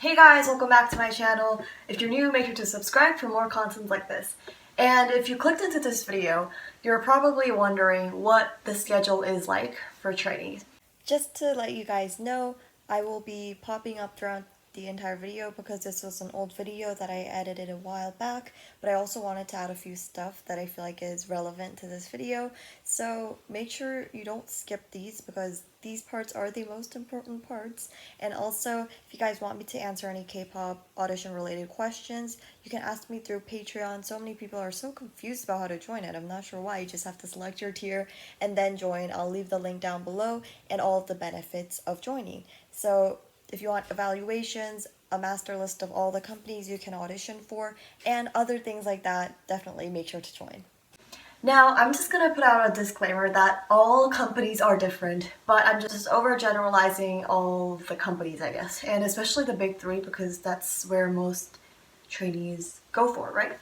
Hey guys, welcome back to my channel. If you're new, make sure to subscribe for more content like this. And if you clicked into this video, you're probably wondering what the schedule is like for trainees. Just to let you guys know, I will be popping up throughout the entire video because this was an old video that I edited a while back, but I also wanted to add a few stuff that I feel like is relevant to this video. So make sure you don't skip these because these parts are the most important parts. And also, if you guys want me to answer any K-pop audition related questions, you can ask me through Patreon. So many people are so confused about how to join it. I'm not sure why. You just have to select your tier and then join. I'll leave the link down below and all of the benefits of joining. So if you want evaluations, a master list of all the companies you can audition for, and other things like that, definitely make sure to join. Now, I'm just gonna put out a disclaimer that all companies are different, but I'm just overgeneralizing all the companies, I guess, and especially the big three because that's where most trainees go for, right?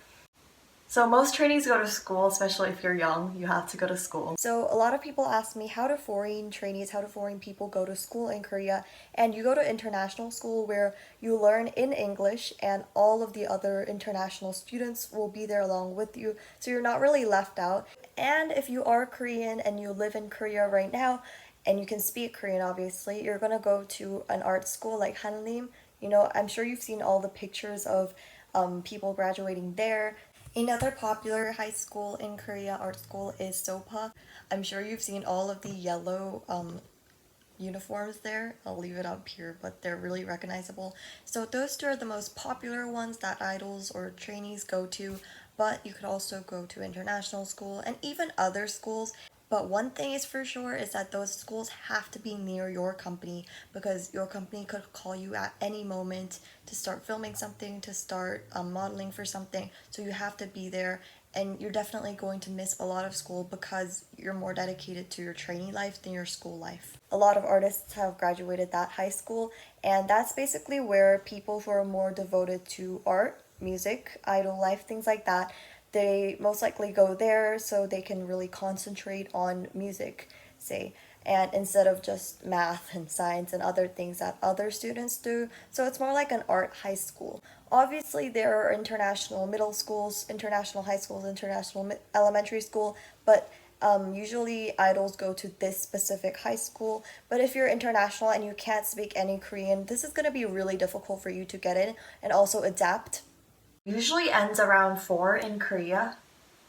So most trainees go to school, especially if you're young, you have to go to school. So a lot of people ask me how do foreign trainees, how do foreign people go to school in Korea? And you go to international school where you learn in English and all of the other international students will be there along with you. So you're not really left out. And if you are Korean and you live in Korea right now, and you can speak Korean obviously, you're gonna go to an art school like Hanlim. You know, I'm sure you've seen all the pictures of people graduating there. Another popular high school in Korea art school is Sopa. I'm sure you've seen all of the yellow uniforms there. I'll leave it up here, but they're really recognizable. So those two are the most popular ones that idols or trainees go to, but you could also go to international school and even other schools. But one thing is for sure is that those schools have to be near your company because your company could call you at any moment to start filming something, to start modeling for something. So you have to be there, and you're definitely going to miss a lot of school because you're more dedicated to your training life than your school life. A lot of artists have graduated that high school, and that's basically where people who are more devoted to art, music, idol life, things like that, they most likely go there so they can really concentrate on music, say, and instead of just math and science and other things that other students do. So it's more like an art high school. Obviously, there are international middle schools, international high schools, international elementary school, but usually idols go to this specific high school. But if you're international and you can't speak any Korean, this is going to be really difficult for you to get in and also adapt. Usually ends around 4 in Korea,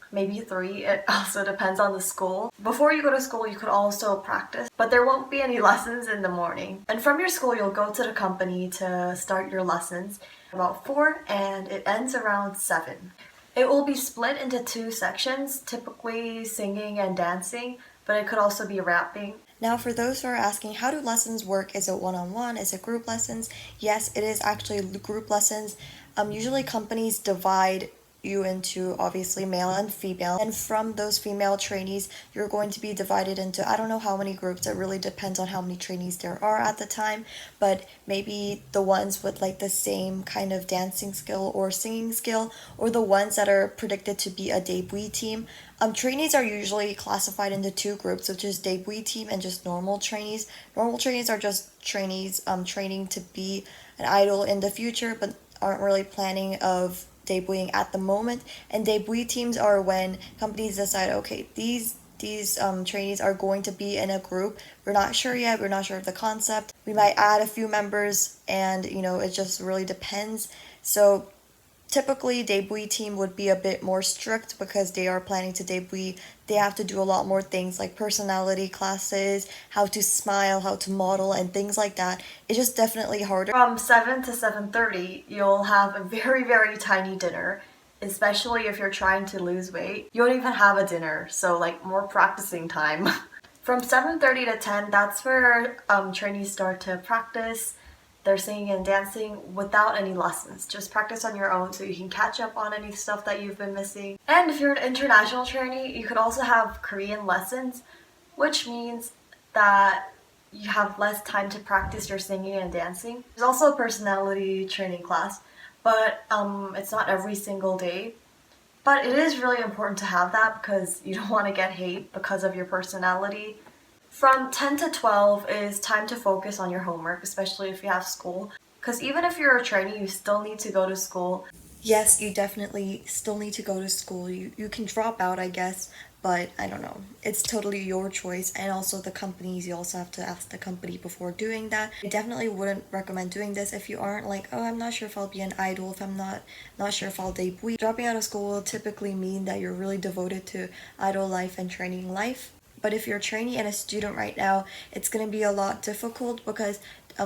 maybe 3. It also depends on the school. Before you go to school, you could also practice, but there won't be any lessons in the morning. And from your school, you'll go to the company to start your lessons about 4, and it ends around 7. It will be split into 2 sections, typically singing and dancing, but it could also be rapping. Now, for those who are asking, how do lessons work? Is it one-on-one? Is it group lessons? Yes, it is actually group lessons. Usually companies divide you into obviously male and female, and from those female trainees you're going to be divided into I don't know how many groups. It really depends on how many trainees there are at the time, but maybe the ones with like the same kind of dancing skill or singing skill, or the ones that are predicted to be a debut team. Trainees are usually classified into 2 groups, which is debut team and just normal trainees. Normal trainees are just trainees training to be an idol in the future but aren't really planning of debuting at the moment. And debut teams are when companies decide, okay, these trainees are going to be in a group. We're not sure yet. We're not sure of the concept. We might add a few members, and it just really depends. So typically, debut team would be a bit more strict because they are planning to debut. They have to do a lot more things like personality classes, how to smile, how to model, and things like that. It's just definitely harder. From 7 to 7:30, you'll have a very, very tiny dinner, especially if you're trying to lose weight. You don't even have a dinner, so like more practicing time. From 7:30 to 10, that's where trainees start to practice. They're singing and dancing without any lessons. Just practice on your own so you can catch up on any stuff that you've been missing. And if you're an international trainee, you could also have Korean lessons, which means that you have less time to practice your singing and dancing. There's also a personality training class, but it's not every single day. But it is really important to have that because you don't want to get hate because of your personality. From 10 to 12 is time to focus on your homework, especially if you have school. Because even if you're a trainee, you still need to go to school. Yes, you definitely still need to go to school. You can drop out, I guess, but I don't know. It's totally your choice. And also the companies, you also have to ask the company before doing that. I definitely wouldn't recommend doing this if you aren't like, oh, I'm not sure if I'll be an idol, if I'm not sure if I'll debut. Dropping out of school will typically mean that you're really devoted to idol life and training life. But if you're a trainee and a student right now, it's going to be a lot difficult because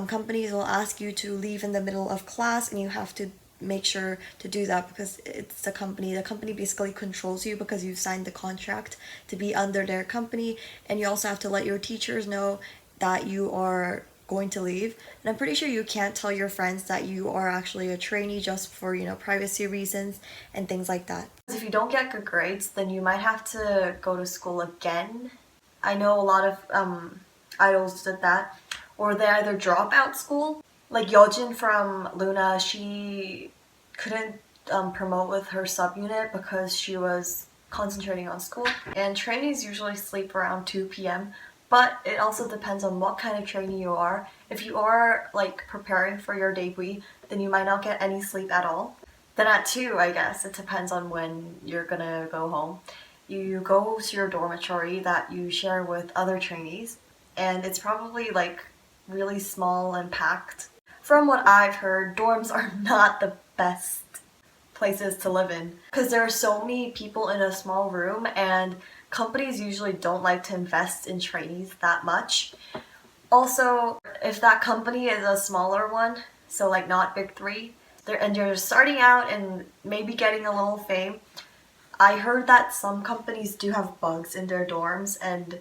companies will ask you to leave in the middle of class, and you have to make sure to do that because it's the company. The company basically controls you because you've signed the contract to be under their company, and you also have to let your teachers know that you are going to leave. And I'm pretty sure you can't tell your friends that you are actually a trainee just for, privacy reasons and things like that. If you don't get good grades, then you might have to go to school again. I know a lot of idols did that, or they either drop out school. Like Yeojin from Luna, she couldn't promote with her subunit because she was concentrating on school. And trainees usually sleep around 2 p.m. But it also depends on what kind of trainee you are. If you are like preparing for your debut, then you might not get any sleep at all. Then at 2, I guess, it depends on when you're gonna go home. You go to your dormitory that you share with other trainees, and it's probably like really small and packed. From what I've heard, dorms are not the best places to live in because there are so many people in a small room, and companies usually don't like to invest in trainees that much. Also, if that company is a smaller one, so like not big three, and you're starting out and maybe getting a little fame, I heard that some companies do have bugs in their dorms, and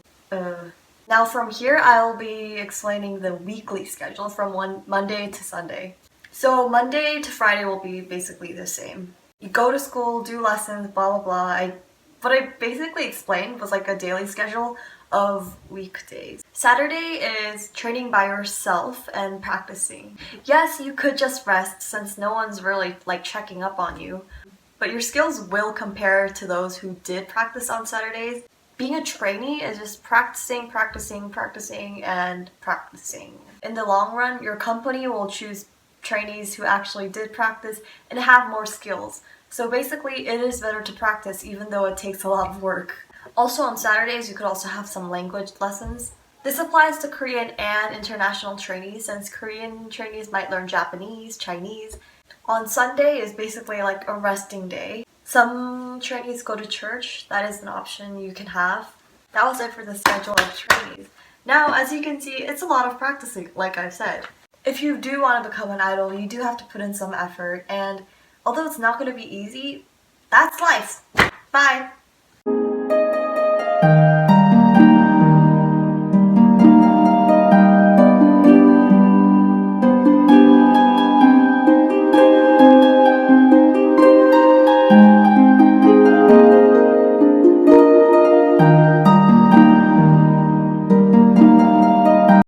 now from here I'll be explaining the weekly schedule from Monday to Sunday. So Monday to Friday will be basically the same. You go to school, do lessons, blah blah blah. What I basically explained was like a daily schedule of weekdays. Saturday is training by yourself and practicing. Yes, you could just rest since no one's really like checking up on you, but your skills will compare to those who did practice on Saturdays. Being a trainee is just practicing, practicing, practicing, and practicing. In the long run, your company will choose trainees who actually did practice and have more skills. So basically, it is better to practice even though it takes a lot of work. Also on Saturdays, you could also have some language lessons. This applies to Korean and international trainees, since Korean trainees might learn Japanese, Chinese. On Sunday is basically like a resting day. Some trainees go to church. That is an option you can have. That was it for the schedule of trainees. Now, as you can see, it's a lot of practicing, like I said. If you do want to become an idol, you do have to put in some effort, and although it's not going to be easy, that's life. Bye!